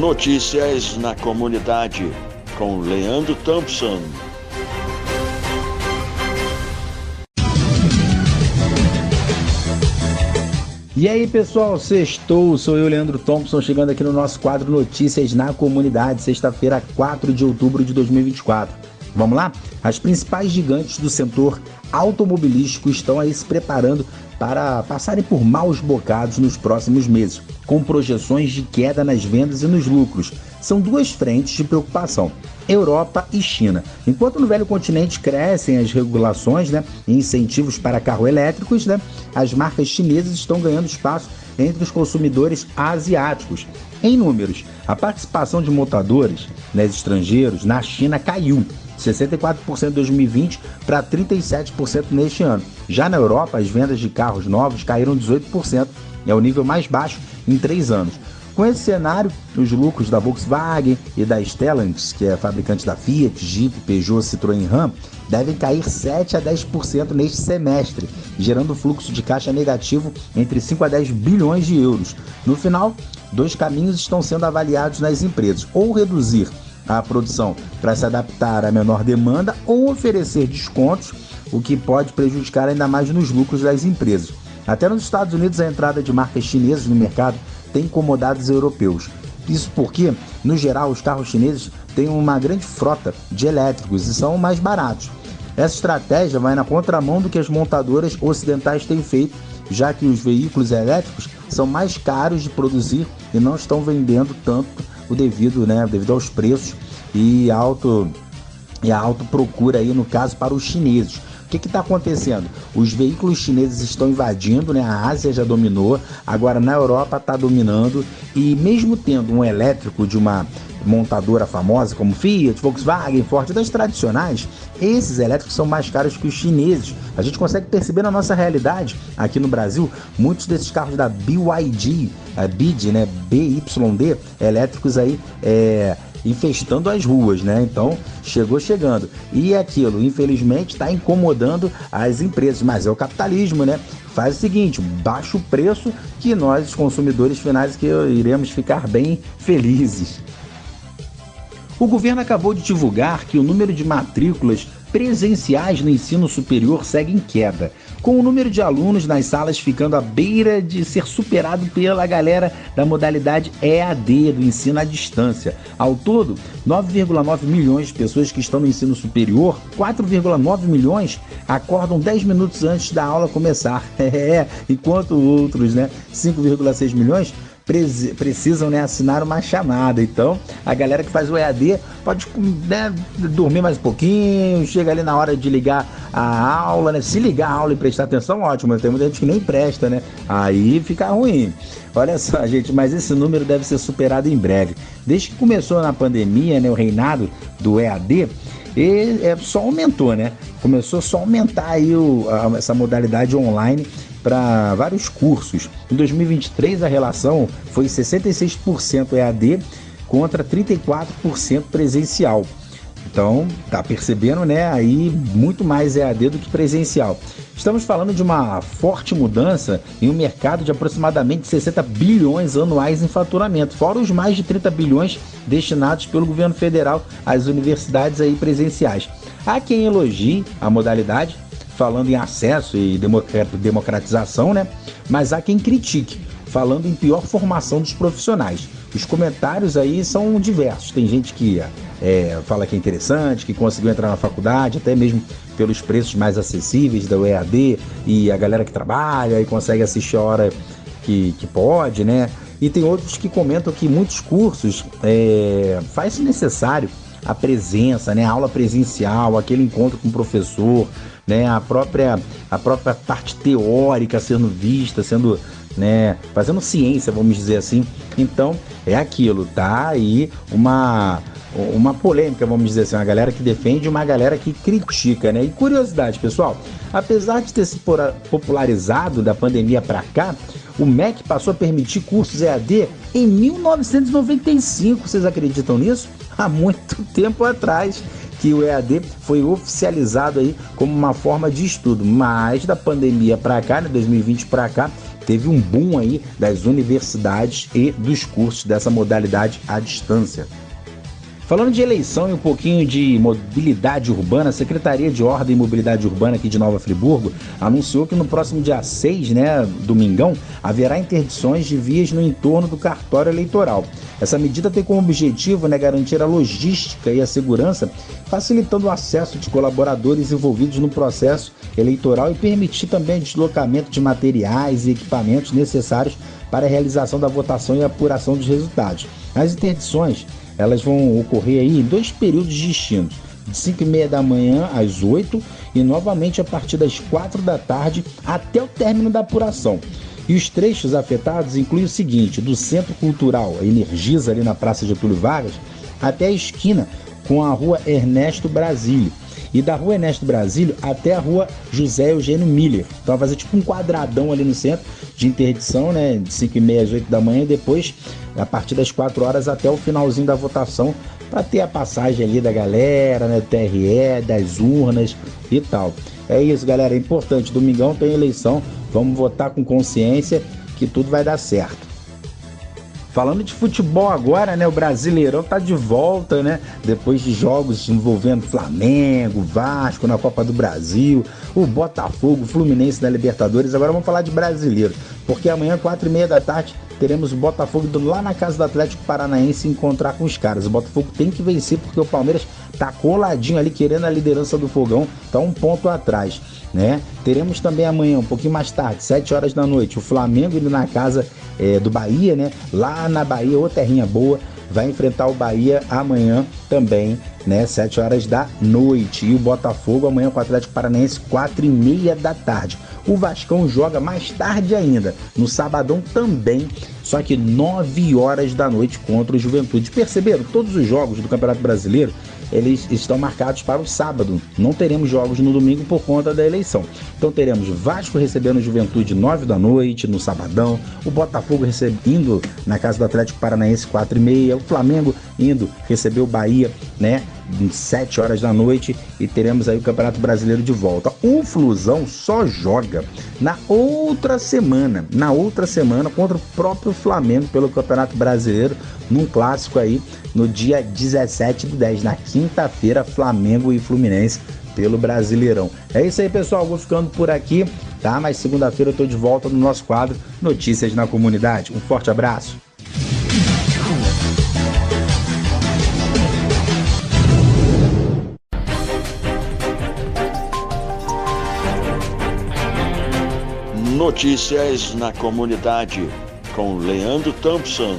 Notícias na comunidade com Leandro Thompson. E aí pessoal, sextou, sou eu, Leandro Thompson, chegando aqui no nosso quadro Notícias na Comunidade, sexta-feira, 4 de outubro de 2024. Vamos lá? As principais gigantes do setor automobilístico estão aí se preparando para passarem por maus bocados nos próximos meses, com projeções de queda nas vendas e nos lucros. São duas frentes de preocupação, Europa e China. Enquanto no velho continente crescem as regulações, e incentivos para carros elétricos, as marcas chinesas estão ganhando espaço entre os consumidores asiáticos. Em números, a participação de montadores estrangeiros na China caiu 64% em 2020 para 37% neste ano. Já na Europa, as vendas de carros novos caíram 18%, é o nível mais baixo em 3 anos. Com esse cenário, os lucros da Volkswagen e da Stellantis, que é fabricante da Fiat, Jeep, Peugeot, Citroën e Ram, devem cair 7 a 10% neste semestre, gerando fluxo de caixa negativo entre 5 a 10 bilhões de euros. No final, 2 caminhos estão sendo avaliados nas empresas, ou reduzir a produção para se adaptar à menor demanda ou oferecer descontos, o que pode prejudicar ainda mais nos lucros das empresas. Até nos Estados Unidos, a entrada de marcas chinesas no mercado tem incomodado os europeus. Isso porque, no geral, os carros chineses têm uma grande frota de elétricos e são mais baratos. Essa estratégia vai na contramão do que as montadoras ocidentais têm feito, já que os veículos elétricos são mais caros de produzir e não estão vendendo tanto o devido aos preços e a alta procura aí, no caso, para os chineses. O que está acontecendo? Os veículos chineses estão invadindo, a Ásia já dominou, agora na Europa está dominando, e mesmo tendo um elétrico de uma montadora famosa como Fiat, Volkswagen, Ford, das tradicionais, esses elétricos são mais caros que os chineses. A gente consegue perceber na nossa realidade, aqui no Brasil, muitos desses carros da BYD, BYD, elétricos aí, infestando as ruas, Então, chegando. E aquilo, infelizmente, está incomodando as empresas, mas é o capitalismo, Faz o seguinte, baixa o preço que nós, os consumidores finais, que iremos ficar bem felizes. O governo acabou de divulgar que o número de matrículas presenciais no ensino superior segue em queda, com o número de alunos nas salas ficando à beira de ser superado pela galera da modalidade EAD, do ensino à distância. Ao todo, 9,9 milhões de pessoas que estão no ensino superior, 4,9 milhões acordam 10 minutos antes da aula começar, enquanto outros, 5,6 milhões precisam assinar uma chamada. Então, a galera que faz o EAD pode dormir mais um pouquinho, chega ali na hora de ligar a aula, se ligar a aula e prestar atenção, ótimo, tem muita gente que nem presta, aí fica ruim. Olha só, gente, mas esse número deve ser superado em breve. Desde que começou na pandemia, o reinado do EAD, só aumentou, Começou só a aumentar aí essa modalidade online para vários cursos. Em 2023, a relação foi 66% EAD contra 34% presencial. Então, tá percebendo, aí muito mais EAD do que presencial. Estamos falando de uma forte mudança em um mercado de aproximadamente 60 bilhões anuais em faturamento, fora os mais de 30 bilhões destinados pelo governo federal às universidades aí presenciais. Há quem elogie a modalidade, falando em acesso e democratização, mas há quem critique, falando em pior formação dos profissionais. Os comentários aí são diversos. Tem gente que fala que é interessante, que conseguiu entrar na faculdade, até mesmo pelos preços mais acessíveis da EAD, e a galera que trabalha e consegue assistir a hora que pode, E tem outros que comentam que muitos cursos faz necessário a presença, a aula presencial, aquele encontro com o professor, a própria parte teórica sendo vista, fazendo ciência, vamos dizer assim. Então, é aquilo, tá aí uma polêmica, vamos dizer assim, uma galera que defende e uma galera que critica, E curiosidade, pessoal, apesar de ter se popularizado da pandemia para cá, o MEC passou a permitir cursos EAD em 1995, vocês acreditam nisso? Há muito tempo atrás que o EAD foi oficializado aí como uma forma de estudo, mas da pandemia para cá, 2020 para cá, teve um boom aí das universidades e dos cursos dessa modalidade à distância. Falando de eleição e um pouquinho de mobilidade urbana, a Secretaria de Ordem e Mobilidade Urbana aqui de Nova Friburgo anunciou que no próximo dia 6, domingão, haverá interdições de vias no entorno do cartório eleitoral. Essa medida tem como objetivo garantir a logística e a segurança, facilitando o acesso de colaboradores envolvidos no processo eleitoral e permitir também o deslocamento de materiais e equipamentos necessários para a realização da votação e apuração dos resultados. As interdições elas vão ocorrer aí em 2 períodos distintos, de 5h30 da manhã às 8 e novamente a partir das 4 da tarde até o término da apuração. E os trechos afetados incluem o seguinte: do Centro Cultural Energisa, ali na Praça Getúlio Vargas, até a esquina com a Rua Ernesto Brasílio. E da Rua Ernesto Brasílio até a Rua José Eugênio Miller. Então vai fazer tipo um quadradão ali no centro de interdição, de 5h30 às 8 da manhã e depois a partir das 4 horas até o finalzinho da votação, para ter a passagem ali da galera, do TRE, das urnas e tal. É isso, galera, é importante, domingão tem eleição, vamos votar com consciência que tudo vai dar certo. Falando de futebol agora, o Brasileirão tá de volta, depois de jogos envolvendo Flamengo, Vasco na Copa do Brasil, o Botafogo, o Fluminense na Libertadores. Agora vamos falar de brasileiro, porque amanhã, 4h30 da tarde, teremos o Botafogo indo lá na casa do Atlético Paranaense encontrar com os caras. O Botafogo tem que vencer porque o Palmeiras tá coladinho ali, querendo a liderança do Fogão, tá 1 ponto atrás, Teremos também amanhã, um pouquinho mais tarde, 7 horas da noite, o Flamengo indo na casa do Bahia, lá na Bahia, ô terrinha boa, vai enfrentar o Bahia amanhã também, 7 horas da noite. E o Botafogo amanhã com o Atlético Paranaense, 4h30 da tarde. O Vascão joga mais tarde ainda, no sabadão também, só que 9 horas da noite contra o Juventude. Perceberam? Todos os jogos do Campeonato Brasileiro, eles estão marcados para o sábado. Não teremos jogos no domingo por conta da eleição. Então teremos Vasco recebendo Juventude 9 da noite no sabadão, o Botafogo indo na casa do Atlético Paranaense 4h30, o Flamengo indo receber o Bahia, 7 horas da noite, e teremos aí o Campeonato Brasileiro de volta. O Flusão só joga na outra semana contra o próprio Flamengo pelo Campeonato Brasileiro, num clássico aí no dia 17/10, na quinta-feira, Flamengo e Fluminense pelo Brasileirão. É isso aí, pessoal, vou ficando por aqui, mas segunda-feira eu tô de volta no nosso quadro Notícias na Comunidade. Um forte abraço. Notícias na Comunidade, com Leandro Thompson.